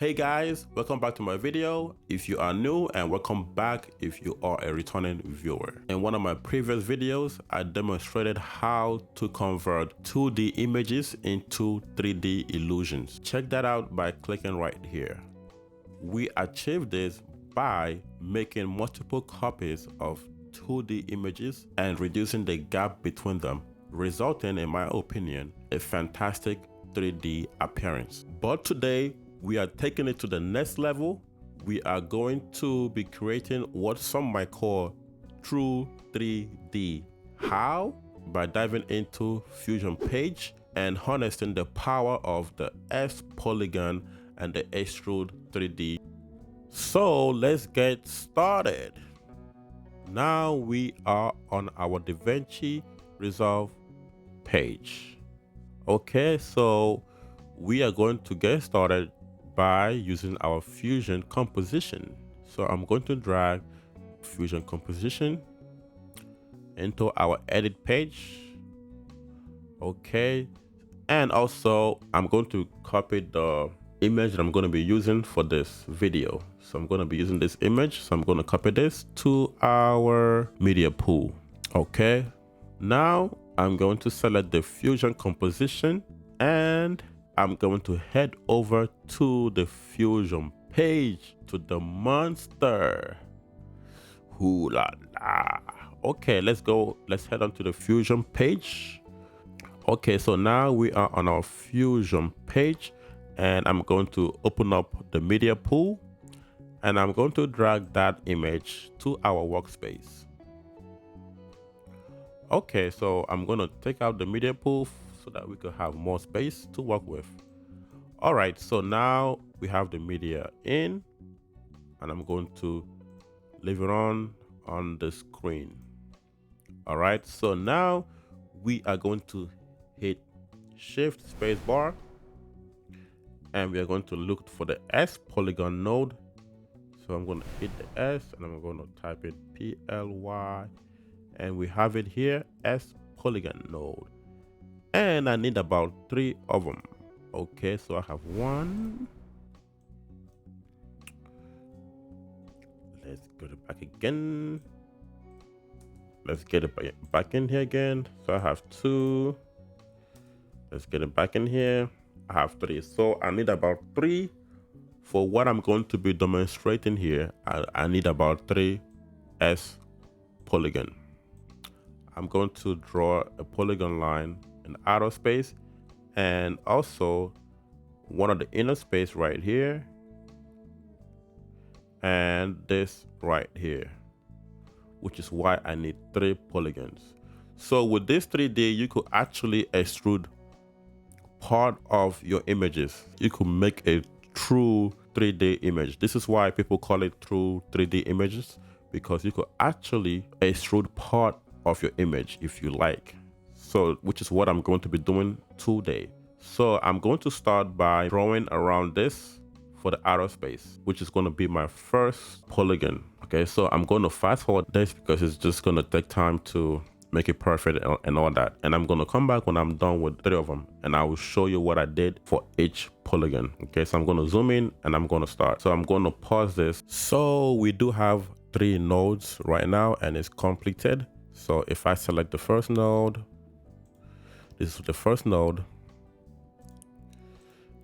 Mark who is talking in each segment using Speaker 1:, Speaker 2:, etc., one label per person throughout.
Speaker 1: Hey guys, welcome back to my video if you are new, and welcome back if you are a returning viewer. In one of my previous videos, I demonstrated how to convert 2D images into 3D illusions. Check that out by clicking right here. We achieved this by making multiple copies of 2D images and reducing the gap between them, resulting, in my opinion, a fantastic 3D appearance. But today, we are taking it to the next level. We are going to be creating what some might call true 3D. How? By diving into Fusion Page and harnessing the power of the Splolygon and the Extrude 3D. So let's get started. Now we are on our DaVinci Resolve page. Okay, so we are going to get started by using our Fusion composition. So I'm going to drag Fusion composition into our edit page. Okay, and also I'm going to copy the image that I'm going to be using for this video. So I'm going to be using this image, so I'm going to copy this to our media pool. Okay, now I'm going to select the Fusion composition and I'm going to head over to the Fusion page, to the monster. Ooh la la. Okay, let's go. Let's head on to the Fusion page. Okay, so now we are on our Fusion page and I'm going to open up the media pool and I'm going to drag that image to our workspace. Okay, so I'm going to take out the media pool so that we could have more space to work with. All right, so now we have the media in and I'm going to leave it on the screen. All right, so now we are going to hit Shift space bar and we are going to look for the Splolygon node. So I'm going to hit the S and I'm going to type in PLY and we have it here, Splolygon node. And I need about 3 of them. Okay, so I have 1. Let's go back again. Let's get it back in here again. So I have 2. Let's get it back in here. I have 3. So I need about 3 for what I'm going to be demonstrating here. I need about 3 Splolygon. I'm going to draw a polygon line in outer space and also one of the inner space right here and this right here, which is why I need 3 polygons. So with this 3D, you could actually extrude part of your images. You could make a true 3D image. This is why people call it true 3D images, because you could actually extrude part of your image if you like. So, which is what I'm going to be doing today. So I'm going to start by drawing around this for the outer space, which is going to be my first polygon. Okay, so I'm going to fast forward this because it's just going to take time to make it perfect and all that. And I'm going to come back when I'm done with 3 of them and I will show you what I did for each polygon. Okay, so I'm going to zoom in and I'm going to start. So I'm going to pause this. So we do have 3 nodes right now and it's completed. So if I select the first node, this is the first node,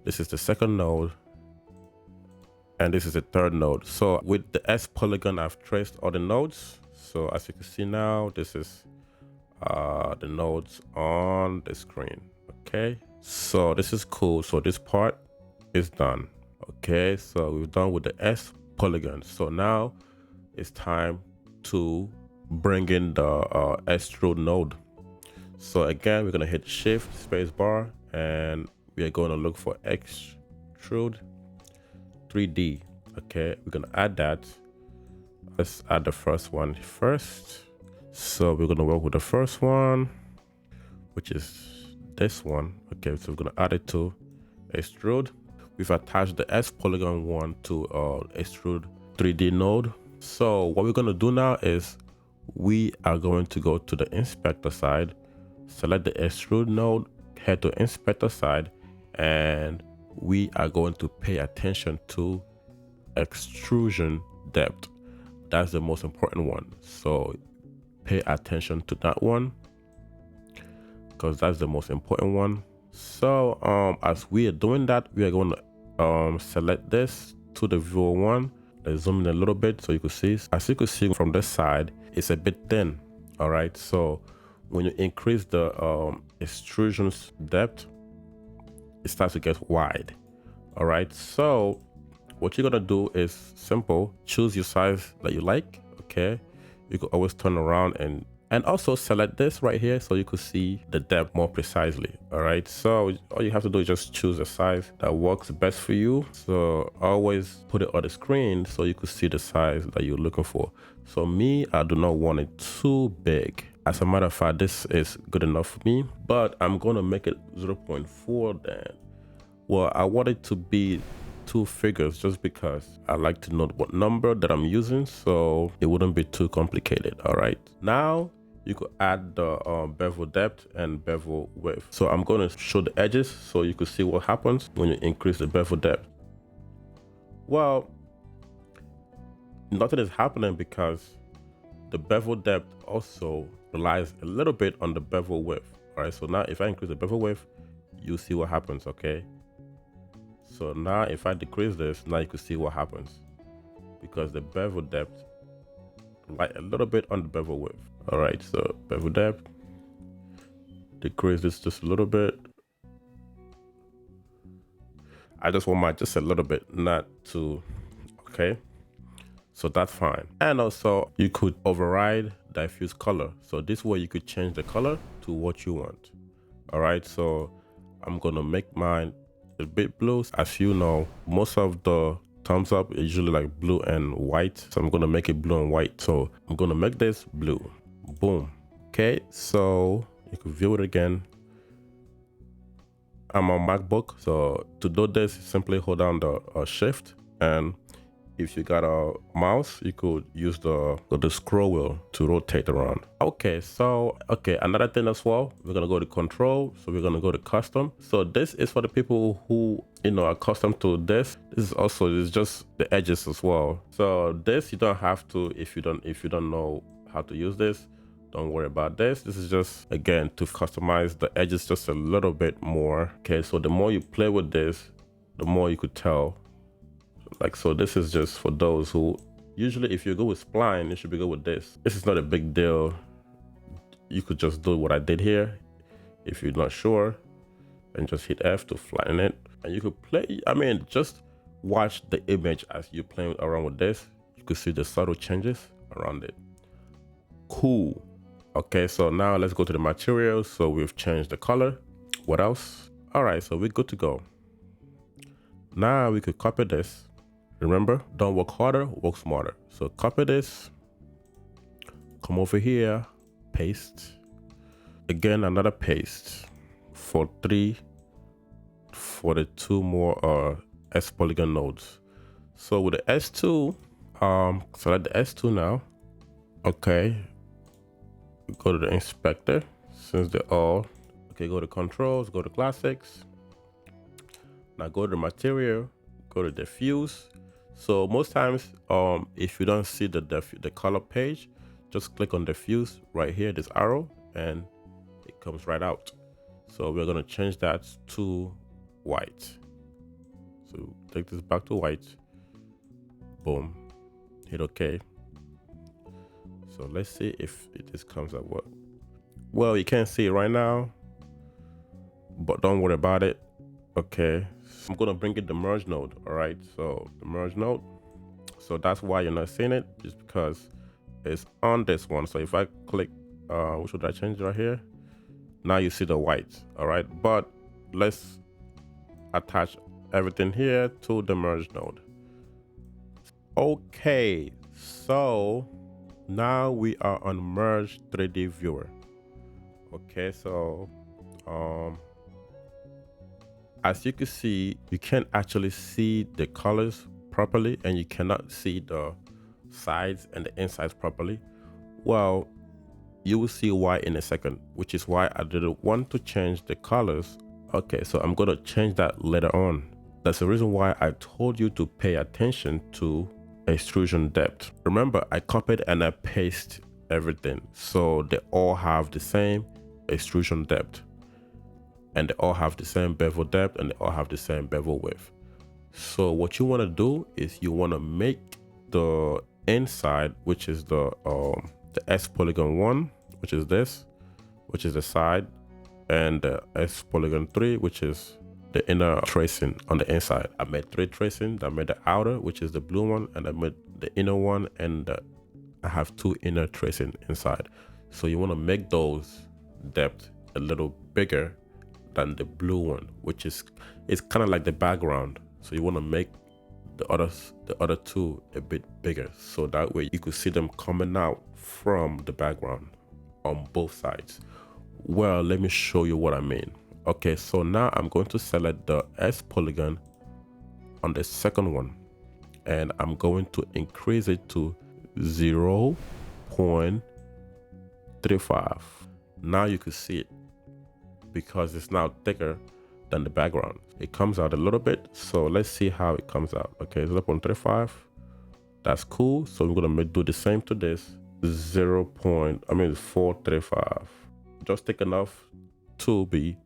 Speaker 1: this is the second node, and this is the third node. So with the Splolygon, I've traced all the nodes. So as you can see now, this is the nodes on the screen. Okay, so this is cool. So this part is done. Okay, so we're done with the Splolygon. So now it's time to bring in the extrude node. So again, we're going to hit Shift space bar and we are going to look for Extrude 3D. Okay, we're going to add that. Let's add the first one first. So we're going to work with the first one, which is this one. Okay, so we're going to add it to Extrude. We've attached the Splolygon one to Extrude 3D node. So what we're going to do now is we are going to go to the inspector side, select the extrude node, head to inspector side, and we are going to pay attention to extrusion depth. That's the most important one. So pay attention to that one, because that's the most important one. So as we are doing that, we are going to select this to the viewer one. Let's zoom in a little bit so you can see. As you can see from this side, it's a bit thin. All right, so when you increase the extrusion depth, it starts to get wide. All right, so what you're gonna do is simple. Choose your size that you like. Okay, you can always turn around and also select this right here so you could see the depth more precisely. All right, so all you have to do is just choose a size that works best for you. So always put it on the screen so you could see the size that you're looking for. So me, I do not want it too big. As a matter of fact, this is good enough for me, but I'm gonna make it 0.4 then. Well, I want it to be 2 figures just because I like to know what number that I'm using, so it wouldn't be too complicated. All right, now you could add the bevel depth and bevel width. So I'm going to show the edges so you could see what happens when you increase the bevel depth. Well, nothing is happening because the bevel depth also relies a little bit on the bevel width. All right, so now if I increase the bevel width, you see what happens. Okay, so now if I decrease this, now you can see what happens because the bevel depth relies a little bit on the bevel width. All right, so bevel depth, decrease this just a little bit. I just want my just a little bit, not too. Okay, so that's fine. And also you could override diffuse color. So this way you could change the color to what you want. All right, so I'm gonna make mine a bit blue. As you know, most of the thumbs up is usually like blue and white, so I'm gonna make it blue and white. So I'm gonna make this blue. Boom. Okay, so you can view it again. I'm on MacBook, so to do this, simply hold down the shift, and if you got a mouse, you could use the scroll wheel to rotate around. Okay, so another thing as well, we're gonna go to control, so we're gonna go to custom. So this is for the people who are accustomed to this. This is also just the edges as well. So this you don't have to if you don't know how to use this. Don't worry about this. This is just, again, to customize the edges just a little bit more. Okay, so the more you play with this, the more you could tell. Like, so this is just for those who, usually if you go with spline, you should be good with this. This is not a big deal. You could just do what I did here. If you're not sure, and just hit F to flatten it. And you could play, just watch the image as you're playing around with this. You could see the subtle changes around it. Cool. Okay, so now let's go to the materials. So we've changed the color. What else? All right, so we're good to go. Now we could copy this. Remember, don't work harder, work smarter. So copy this, come over here, paste. Again, another paste for the 2 more S polygon nodes. So with the S2, select the S2 now. Okay. Go to the inspector since they're all okay. Go to controls, go to classics. Now go to the material, go to diffuse. So most times, if you don't see the color page, just click on diffuse right here, this arrow, and it comes right out. So we're gonna change that to white. So take this back to white. Boom. Hit OK. So let's see if this comes up. Well, you can't see it right now, but don't worry about it. Okay, so I'm gonna bring in the merge node. All right, so the merge node. So that's why you're not seeing it, just because it's on this one. So if I click, which should I change right here? Now you see the white. All right, but let's attach everything here to the merge node. Okay, so now we are on merge 3D viewer. Okay, so as you can see, you can't actually see the colors properly, and you cannot see the sides and the insides properly. Well, you will see why in a second, which is why I didn't want to change the colors. Okay, so I'm gonna change that later on. That's the reason why I told you to pay attention to extrusion depth. Remember, I copied and I pasted everything, so they all have the same extrusion depth, and they all have the same bevel depth, and they all have the same bevel width. So what you want to do is you want to make the inside, which is the Splolygon 1, which is this, which is the side, and the Splolygon 3, which is the inner tracing on the inside. I made 3 tracing. I made the outer, which is the blue one, and I made the inner one, and I have 2 inner tracing inside. So you want to make those depth a little bigger than the blue one, which is, it's kind of like the background. So you want to make the other 2 a bit bigger, so that way you could see them coming out from the background on both sides. Well, let me show you what I mean. Okay, so now I'm going to select the S polygon on the second one, and I'm going to increase it to 0.35. Now you can see it because it's now thicker than the background. It comes out a little bit, so let's see how it comes out. Okay, 0.35. That's cool. So we're gonna do the same to this. 435. Just thick enough to be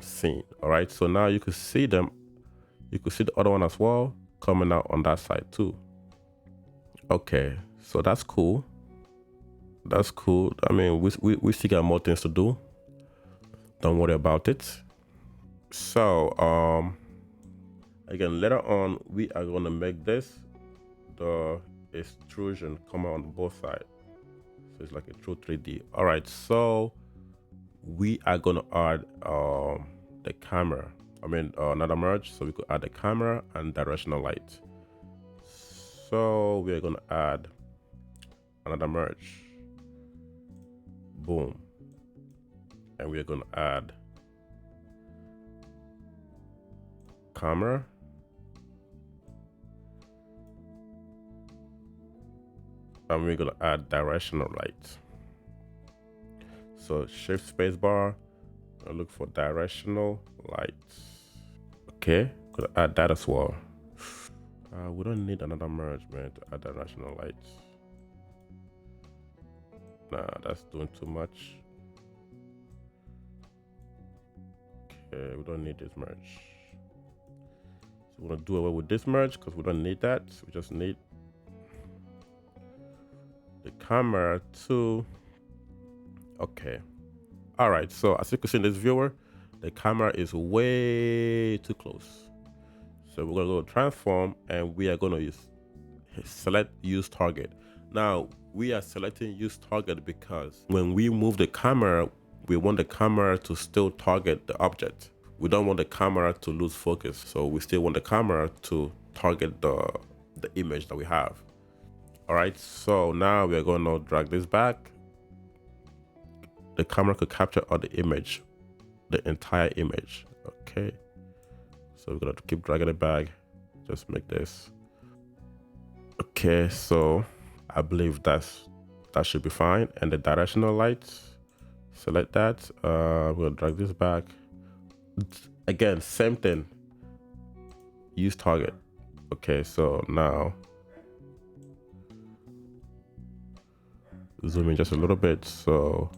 Speaker 1: seen. All right, so now you can see them. You can see the other one as well coming out on that side too. Okay, so that's cool. That's cool. I mean, we still got more things to do. Don't worry about it. So again, later on we are going to make this the extrusion come out on both sides, so it's like a true 3D. All right, so we are going to add the camera, another merge, so we could add the camera and directional light. So we are going to add another merge, boom, and we are going to add camera, and we're going to add directional light. So shift space bar and look for directional lights. Okay, gonna add that as well. We don't need another merge, man, to add directional lights. Nah, that's doing too much. Okay, we don't need this merge. So we're gonna do away with this merge because we don't need that. We just need the camera too. Okay. All right. So as you can see in this viewer, the camera is way too close. So we're gonna go to transform, and we are gonna select use target. Now we are selecting use target because when we move the camera, we want the camera to still target the object. We don't want the camera to lose focus. So we still want the camera to target the image that we have. All right. So now we're going to drag this back. The camera could capture all the image, the entire image. Okay. So we're going to keep dragging it back. Just make this. Okay. So I believe that should be fine. And the directional lights, select that. We're going to drag this back. Again, same thing. Use target. Okay. So now zoom in just a little bit. So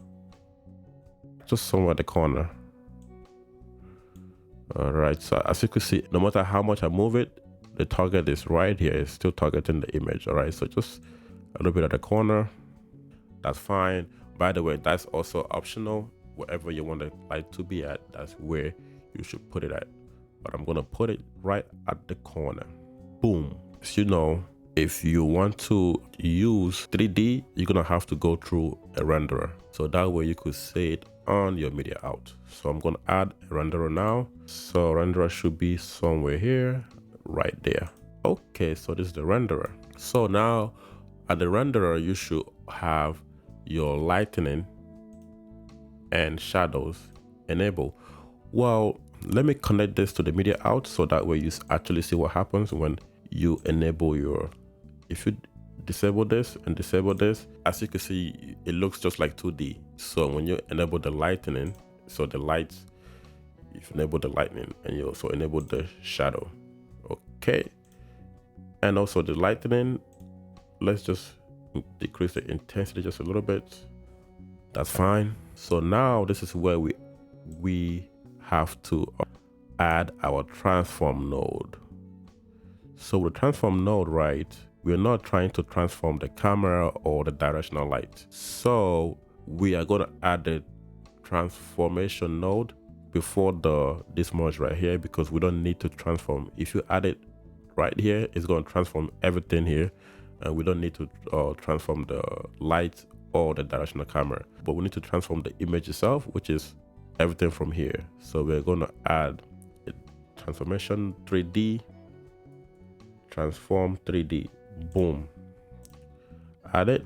Speaker 1: just somewhere at the corner. All right, so as you can see, no matter how much I move it, the target is right here. It's still targeting the image. All right, so just a little bit at the corner. That's fine. By the way, that's also optional. Wherever you want the light to be at, that's where you should put it at. But I'm gonna put it right at the corner. Boom. So, you know, if you want to use 3D, you're gonna have to go through a renderer. So that way you could see it on your media out. So I'm gonna add a renderer now. So renderer should be somewhere here, right there. Okay, so this is the renderer. So now at the renderer, you should have your lightning and shadows enabled. Well, let me connect this to the media out so that way you actually see what happens when you enable your, if you disable this and disable this, as you can see, it looks just like 2D. So when you enable the lightning, so the lights, if you enable the lightning and you also enable the shadow, Okay, and also the lightening, let's just decrease the intensity just a little bit. That's fine. So now this is where we have to add our transform node. So with the transform node, right, we're not trying to transform the camera or the directional light. So we are going to add the transformation node before this merge right here, because we don't need to transform. If you add it right here, it's going to transform everything here, and we don't need to transform the light or the directional camera, but we need to transform the image itself, which is everything from here. So we're going to add a transformation 3D, transform 3D, boom, add it.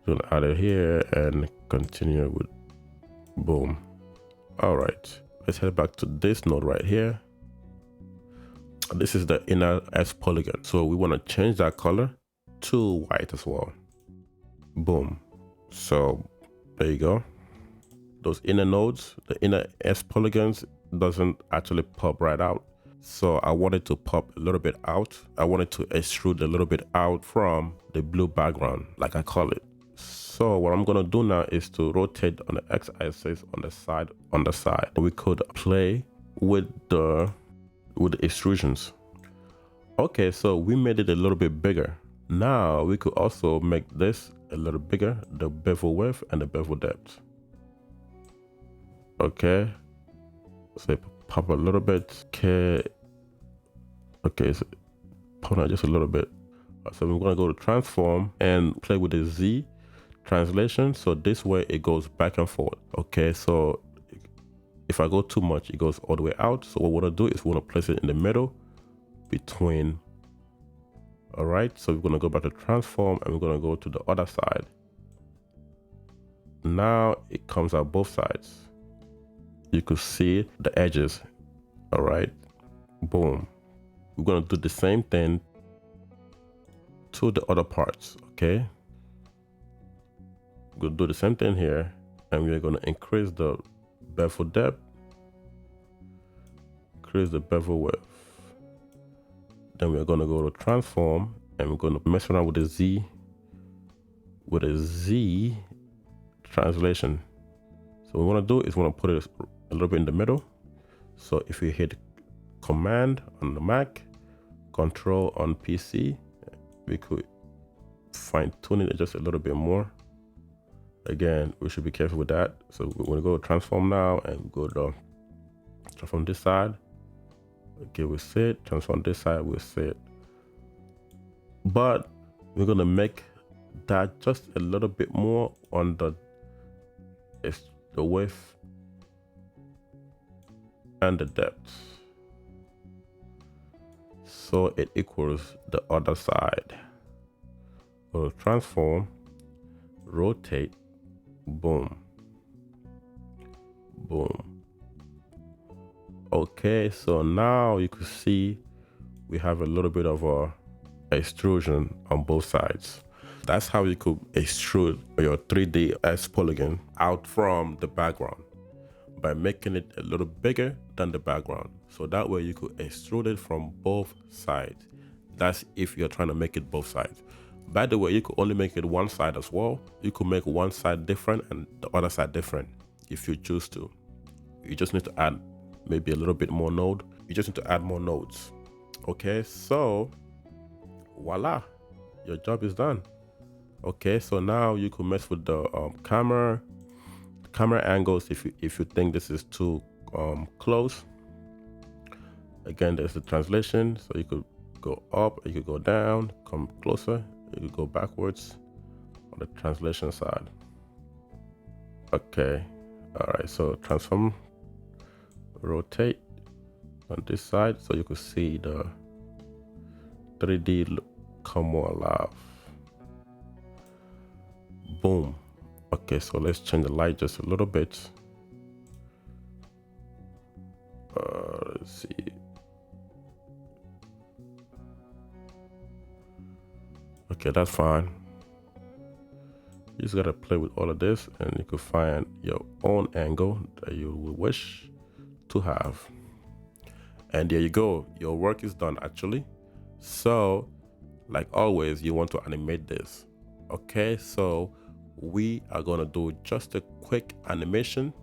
Speaker 1: We're gonna add it here and continue with boom. All right, let's head back to this node right here. This is the inner S polygon, so we want to change that color to white as well. Boom. So there you go. Those inner nodes, the inner S polygons, doesn't actually pop right out. So I wanted to pop a little bit out. I wanted to extrude a little bit out from the blue background, like I call it. So what I'm gonna do now is to rotate on the x-axis on the side. We could play with the extrusions. Okay, so we made it a little bit bigger. Now we could also make this a little bigger, the bevel width and the bevel depth. Okay, so pop a little bit. Okay, so pop out just a little bit. So we're gonna go to transform and play with the Z translation. So this way it goes back and forth. Okay, so if I go too much, it goes all the way out. So what we're gonna do is we're gonna place it in the middle between. All right, so we're gonna go back to transform and we're gonna go to the other side. Now it comes out both sides. You could see the edges. All right, boom. We're gonna do the same thing to the other parts. Okay, we're gonna do the same thing here, and we're gonna increase the bevel depth, increase the bevel width. Then we're gonna go to transform and we're gonna mess around with the Z translation. So what we wanna do is we wanna put it a little bit in the middle. So if you hit Command on the Mac, Control on PC, we could fine tune it just a little bit more. Again, we should be careful with that. So we're gonna go to transform now and go to transform this side. Okay, we see it. Transform this side, we see it. But we're gonna make that just a little bit more on the width and the depth, so it equals the other side. Go to transform, rotate, boom, boom. Okay, so now you can see we have a little bit of a extrusion on both sides. That's how you could extrude your 3D S polygon out from the background, by making it a little bigger than the background. So that way you could extrude it from both sides. That's if you're trying to make it both sides. By the way, you could only make it one side as well. You could make one side different and the other side different if you choose to. You just need to add maybe a little bit more node. You just need to add more nodes. Okay, so voila, your job is done. Okay, so now you can mess with the camera angles if you think this is too close. Again, there's the translation, so you could go up, you could go down, come closer, you could go backwards on the translation side. Okay, all right, so transform, rotate on this side so you could see the 3D look come more alive. Boom. Okay, so let's change the light just a little bit. Let's see. Okay, that's fine. You just gotta play with all of this and you can find your own angle that you would wish to have. And there you go, your work is done actually. So like always, you want to animate this. Okay, so we are gonna do just a quick animation.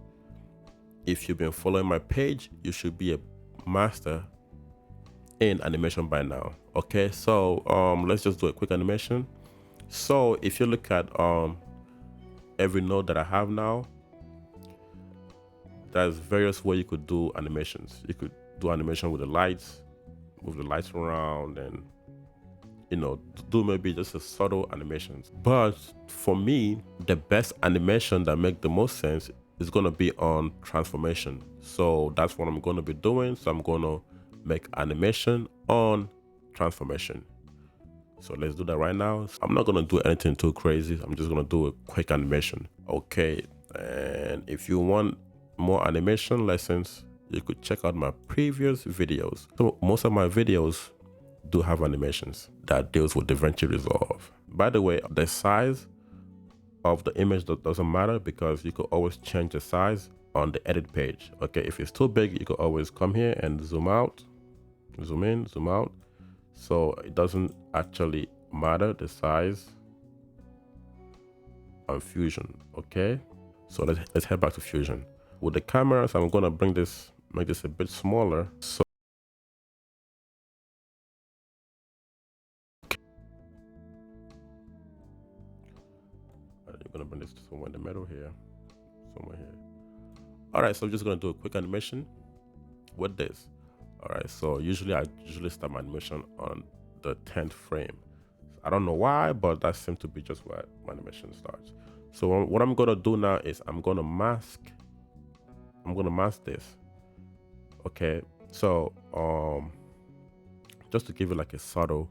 Speaker 1: If you've been following my page, you should be a master in animation by now. Okay, so let's just do a quick animation. So if you look at every node that I have now, there's various ways you could do animations. You could do animation with the lights, move the lights around, and do maybe just a subtle animations. But for me, the best animation that make the most sense is going to be on transformation. So that's what I'm going to be doing. So I'm going to make animation on transformation. So let's do that right now. I'm not going to do anything too crazy. I'm just going to do a quick animation. Okay, and if you want more animation lessons, you could check out my previous videos. So most of my videos do have animations that deals with DaVinci Resolve. By the way, the size of the image doesn't matter, because you could always change the size on the edit page. Okay, if it's too big, you could always come here and zoom out, zoom in, zoom out. So it doesn't actually matter the size on Fusion. Okay, so let's head back to Fusion. With the cameras, I'm gonna make this a bit smaller. So you're gonna bring this somewhere in the middle here, somewhere here. All right, so I'm just gonna do a quick animation with this. All right, so I usually start my animation on the 10th frame. I don't know why, but that seems to be just where my animation starts. So what I'm gonna do now is I'm gonna mask this. Okay, so just to give it like a subtle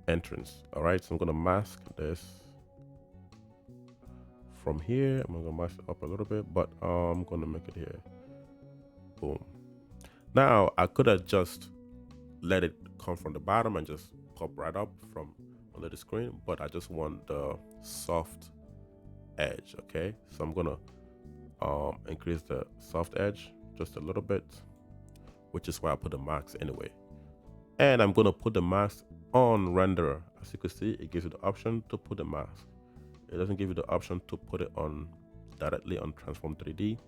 Speaker 1: entrance. All right, so I'm gonna mask this from here. I'm gonna mask it up a little bit, but I'm gonna make it here. Boom. Now I could have just let it come from the bottom and just pop right up from under the screen, but I just want the soft edge. Okay, so I'm gonna increase the soft edge just a little bit, which is why I put the mask anyway. And I'm gonna put the mask on renderer. As you can see, it gives you the option to put the mask. It doesn't give you the option to put it on directly on Transform 3D,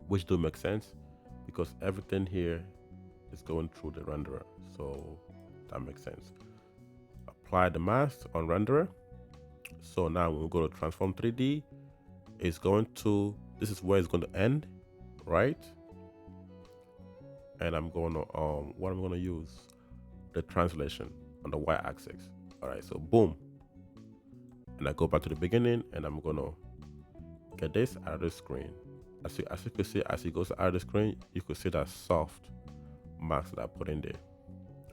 Speaker 1: which do make sense because everything here is going through the renderer. So that makes sense. Apply the mask on renderer. So now when we go to Transform 3D, it's going to, this is where it's going to end, right? And I'm going to, what I'm going to use, the translation on the y-axis. All right, so boom. And I go back to the beginning and I'm going to get this out of the screen. As you can see, as it goes out of the screen, you could see that soft mask that I put in there.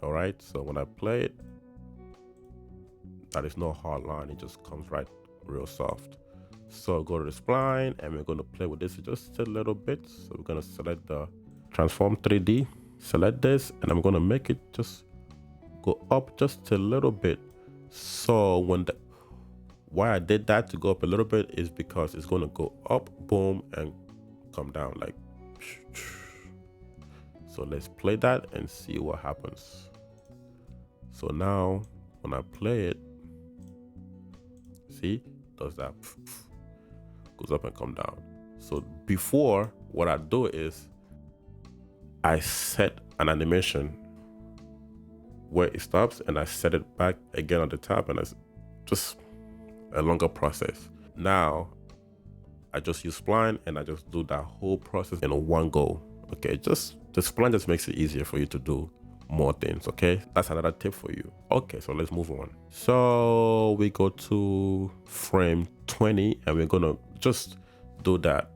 Speaker 1: All right, so when I play it, that is no hard line. It just comes right real soft. So go to the spline and we're going to play with this just a little bit. So we're going to select the Transform 3D, select this, and I'm going to make it just go up just a little bit. So why I did that to go up a little bit is because it's going to go up, boom, and come down like. So let's play that and see what happens. So now when I play it, see, does that, goes up and come down. So before, what I do is I set an animation where it stops and I set it back again on the top, and it's just a longer process. Now I just use spline and I just do that whole process in one go. Okay, just the spline just makes it easier for you to do more things. Okay, that's another tip for you. Okay, so let's move on. So we go to frame 20 and we're gonna just do that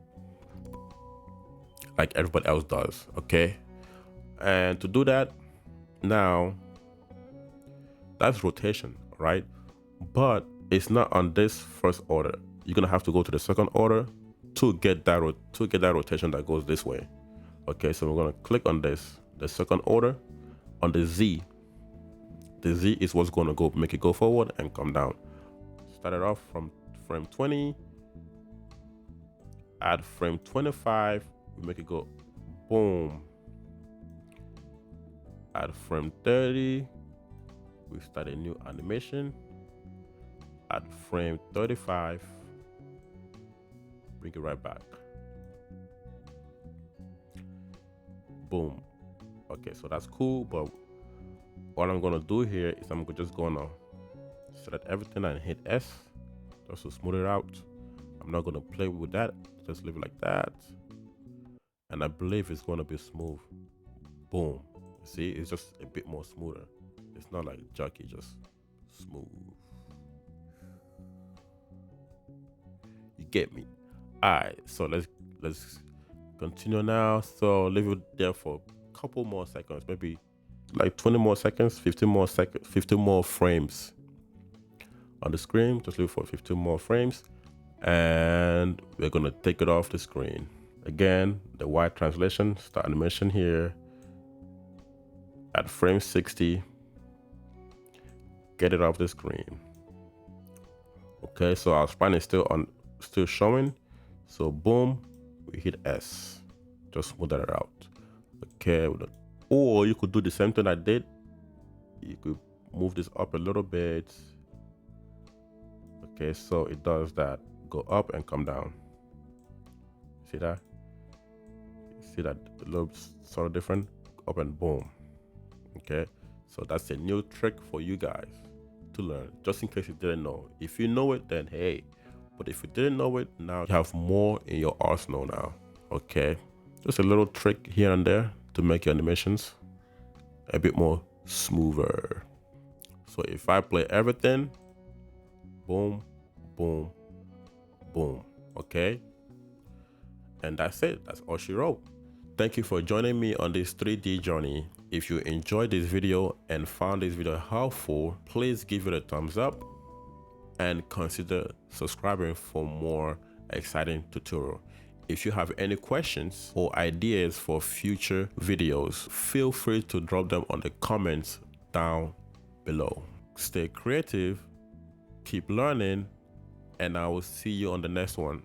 Speaker 1: like everybody else does. Okay, and to do that, now that's rotation, right? But it's not on this first order. You're gonna have to go to the second order to get that rotation that goes this way. Okay, so we're gonna click on this, the second order, on the Z. The Z is what's gonna go make it go forward and come down. Start it off from frame 20. At frame 25, we make it go boom. At frame 30, we start a new animation. At frame 35, bring it right back. Boom. Okay, so that's cool, but what I'm gonna do here is I'm just gonna select everything and hit S just to smooth it out. I'm not gonna play with that, just leave it like that. And I believe it's gonna be smooth. Boom. See, it's just a bit more smoother. It's not like jerky, just smooth. You get me? Alright, so let's continue now. So leave it there for a couple more seconds, maybe like 20 more seconds, 15 more seconds, 15 more frames on the screen. Just leave it for 15 more frames, and we're gonna take it off the screen. Again, the white translation, start animation here at frame 60. Get it off the screen. Okay, so our spine is still showing. So boom, we hit S. Just smooth that out. Okay, or you could do the same thing I did. You could move this up a little bit. Okay, so it does that. Go up and come down. See that? See that a little sort of different? Up and boom. Okay, so that's a new trick for you guys to learn, just in case you didn't know. If you know it, then hey, but if you didn't know it, now you have more in your arsenal now. Okay, just a little trick here and there to make your animations a bit more smoother. So if I play everything, boom, boom, boom. Okay, and that's it. That's all she wrote. Thank you for joining me on this 3D journey. If you enjoyed this video and found this video helpful, please give it a thumbs up and consider subscribing for more exciting tutorials. If you have any questions or ideas for future videos, feel free to drop them on the comments down below. Stay creative, keep learning, and I will see you on the next one.